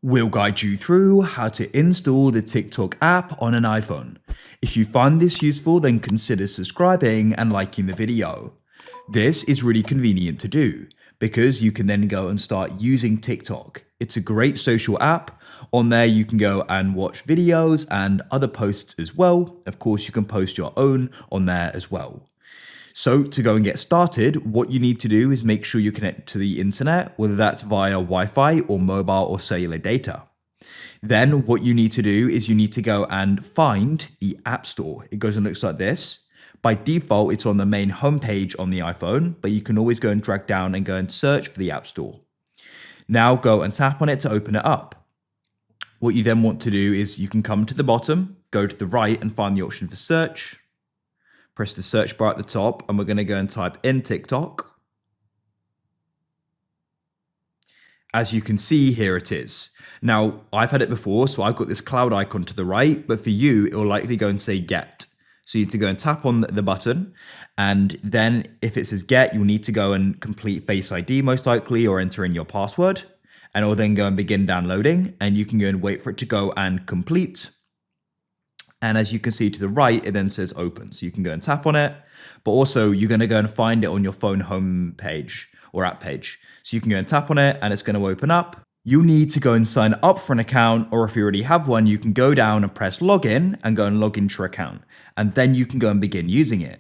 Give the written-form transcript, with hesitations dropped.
We'll guide you through how to install the TikTok app on an iPhone. If you find this useful, then consider subscribing and liking the video. This is really convenient to do because you can then go and start using TikTok. It's a great social app. On there, you can go and watch videos and other posts as well. Of course, you can post your own on there as well. So to go and get started, what you need to do is make sure you connect to the internet, whether that's via Wi-Fi or mobile or cellular data. Then what you need to do is you need to go and find the App Store. It goes and looks like this. By default, it's on the main homepage on the iPhone, but you can always go and drag down and go and search for the App Store. Now go and tap on it to open it up. What you then want to do is you can come to the bottom, go to the right and find the option for search. Press the search bar at the top and we're going to go and type in TikTok. As you can see, here it is. Now, I've had it before, so I've got this cloud icon to the right, but for you, it will likely go and say get. So you need to go and tap on the button, and then if it says get, you'll need to go and complete Face ID most likely, or enter in your password, and it will then go and begin downloading, and you can go and wait for it to go and complete. And as you can see to the right, it then says open. So you can go and tap on it, but also you're going to go and find it on your phone home page or app page. So you can go and tap on it and it's going to open up. You'll need to go and sign up for an account, or if you already have one, you can go down and press login and go and log into your account. And then you can go and begin using it.